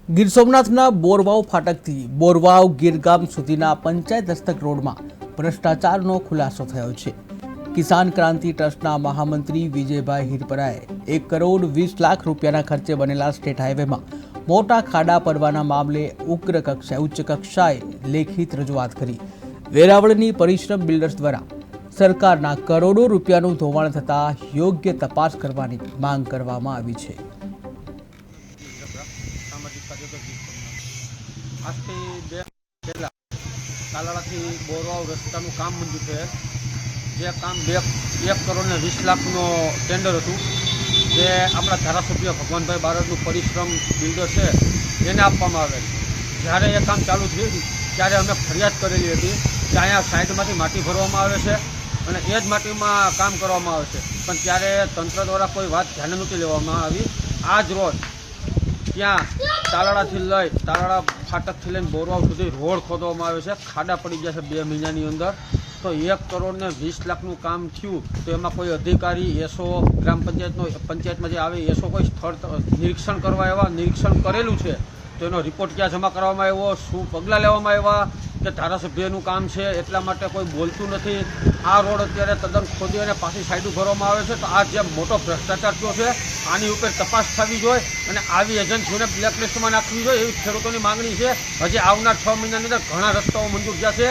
ગીર સોમનાથના બોરવાવ ફાટકથી બોરવાવ ગીરગામ સુધીના પંચાયત હસ્તક રોડમાં ભ્રષ્ટાચારનો ખુલાસો થયો છે। કિસાન ક્રાંતિ ટ્રસ્ટના મહામંત્રી વિજયભાઈ હિરપરાએ 1 કરોડ 20 લાખ રૂપિયાના ખર્ચે બનેલા સ્ટેટ હાઈવેમાં મોટા ખાડા પડવાના મામલે ઉચ્ચ કક્ષાએ લેખિત રજૂઆત કરી। વેરાવળની પરિશ્રમ બિલ્ડર્સ દ્વારા સરકારના કરોડો રૂપિયાનું ધોવાણ થતાં યોગ્ય તપાસ કરવાની માંગ કરવામાં આવી છે। આજથી 2 પહેલા તાલાળાથી બોરવાવ રસ્તાનું કામ મંજૂર થયેલ, જે કામ 1 કરોડ ને 20 લાખનો ટેન્ડર હતું, જે આપણા ધારાસભ્ય ભગવાનભાઈ બારડનું પરિશ્રમ બિલ્ડર છે એને આપવામાં આવેલ। જ્યારે એ કામ ચાલુ થયું ત્યારે અમે ફરિયાદ કરેલી હતી કે અહીંયા સાઈડમાંથી માટી ભરવામાં આવે છે અને એ જ માટીમાં કામ કરવામાં આવે છે, પણ ત્યારે તંત્ર દ્વારા કોઈ વાત ધ્યાને નહોતી લેવામાં આવી। આજ રોજ ત્યાં તાલાળાથી લઈ તાલાળા ફાટકથી લઈને બોરવાવ સુધી રોડ ખોદવામાં આવે છે। ખાડા પડી ગયા છે 2 મહિનાની અંદર। તો 1 કરોડ ને 20 લાખનું કામ થયું તો એમાં કોઈ અધિકારી એસો ગ્રામ પંચાયતમાં જે આવે એસો કોઈ સ્થળ નિરીક્ષણ કરવા આવ્યા? નિરીક્ષણ કરેલું છે તો એનો રિપોર્ટ ક્યાં જમા કરવામાં આવ્યો? શું પગલાં લેવામાં આવ્યા? કે ધારાસભ્યનું કામ છે એટલા માટે કોઈ બોલતું નથી। આ રોડ અત્યારે તદ્દન ખોદી અને પાછી સાઈડ ભરવામાં આવે છે। તો આ જે મોટો ભ્રષ્ટાચાર થયો છે આની ઉપર તપાસ થવી જોઈએ અને આવી એજન્સીઓને બ્લેકલિસ્ટમાં નાખવી જોઈએ એવી ખેડૂતોની માંગણી છે। હજી આવનાર 6 મહિનાની અંદર ઘણા રસ્તાઓ મંજૂર થયા છે।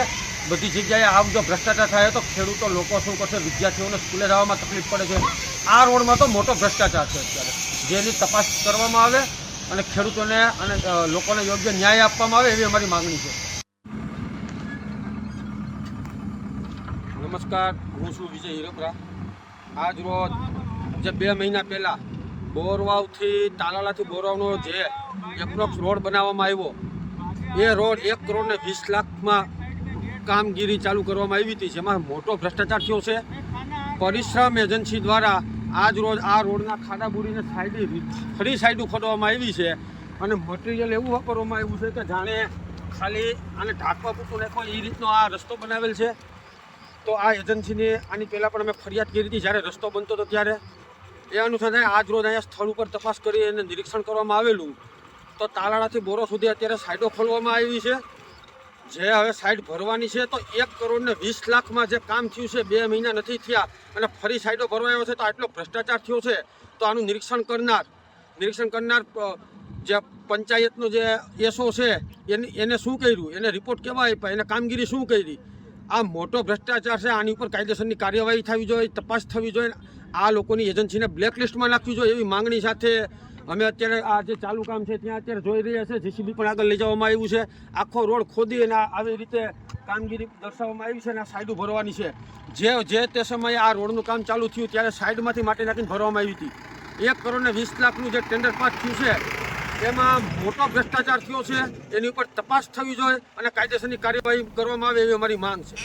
બધી જગ્યાએ આમ જો ભ્રષ્ટાચાર થાય તો ખેડૂતો લોકો શું કરશે? વિદ્યાર્થીઓને સ્કૂલે જવામાં તકલીફ પડે છે। આ રોડમાં તો મોટો ભ્રષ્ટાચાર છે અત્યારે, જેની તપાસ કરવામાં આવે અને ખેડૂતોને અને લોકોને યોગ્ય ન્યાય આપવામાં આવે એવી અમારી માંગણી છે। નમસ્કાર, હું છું વિજય હિરપરા। આજ રોજ જે 2 મહિના પહેલાં બોરવાવથી તાલાળાથી બોરવાવનો જે એપ્રોક્સ રોડ બનાવવામાં આવ્યો, એ રોડ 1 કરોડ ને 20 લાખમાં કામગીરી ચાલુ કરવામાં આવી હતી, જેમાં મોટો ભ્રષ્ટાચાર થયો છે। પરિશ્રમ એજન્સી દ્વારા આજ રોજ આ રોડના ખાડા બુરીને ફરી સાઈડો ખોદવામાં આવી છે અને મટીરિયલ એવું વાપરવામાં આવ્યું છે કે જાણે ખાલી આને ઢાંકવા પૂરતું નાખો એ રીતનો આ રસ્તો બનાવેલ છે। તો આ એજન્સીને આની પહેલાં પણ અમે ફરિયાદ કરી હતી જ્યારે રસ્તો બનતો હતો ત્યારે। એ અનુસંધાને આજ રોજ અહીંયા સ્થળ ઉપર તપાસ કરી અને નિરીક્ષણ કરવામાં આવેલું તો તાલાળાથી બોરો સુધી અત્યારે સાઈડો ખોલવામાં આવી છે, જે હવે સાઈડ ભરવાની છે। તો 1 કરોડ ને 20 લાખમાં જે કામ થયું છે 2 મહિના નથી થયા અને ફરી સાઈડો ભરવા આવ્યો છે, તો આટલો ભ્રષ્ટાચાર થયો છે। તો આનું નિરીક્ષણ કરનાર જે પંચાયતનો જે એસો છે એને શું કર્યું? એને રિપોર્ટ કેવા આપ્યા? એને કામગીરી શું કરી? આ મોટો ભ્રષ્ટાચાર છે। આની ઉપર કાયદેસરની કાર્યવાહી થવી જોઈએ, તપાસ થવી જોઈએ, આ લોકોની એજન્સીને બ્લેકલિસ્ટમાં નાખવી જોઈએ એવી માંગણી સાથે અમે અત્યારે આ જે ચાલુ કામ છે ત્યાં અત્યારે જોઈ રહ્યા છે। જેસીબી પણ આગળ લઈ જવામાં આવ્યું છે, આખો રોડ ખોદી અને આવી રીતે કામગીરી દર્શાવવામાં આવી છે અને આ સાઈડો ભરવાની છે। જે તે સમયે આ રોડનું કામ ચાલુ થયું ત્યારે સાઈડમાંથી માટી નાખીને ભરવામાં આવી હતી। 1 કરોડ ને 20 લાખનું જે ટેન્ડર પાસ થયું છે એમાં મોટો ભ્રષ્ટાચાર થયો છે, એની ઉપર તપાસ થવી જોઈએ અને કાયદેસરની કાર્યવાહી કરવામાં આવે એવી અમારી માંગ છે।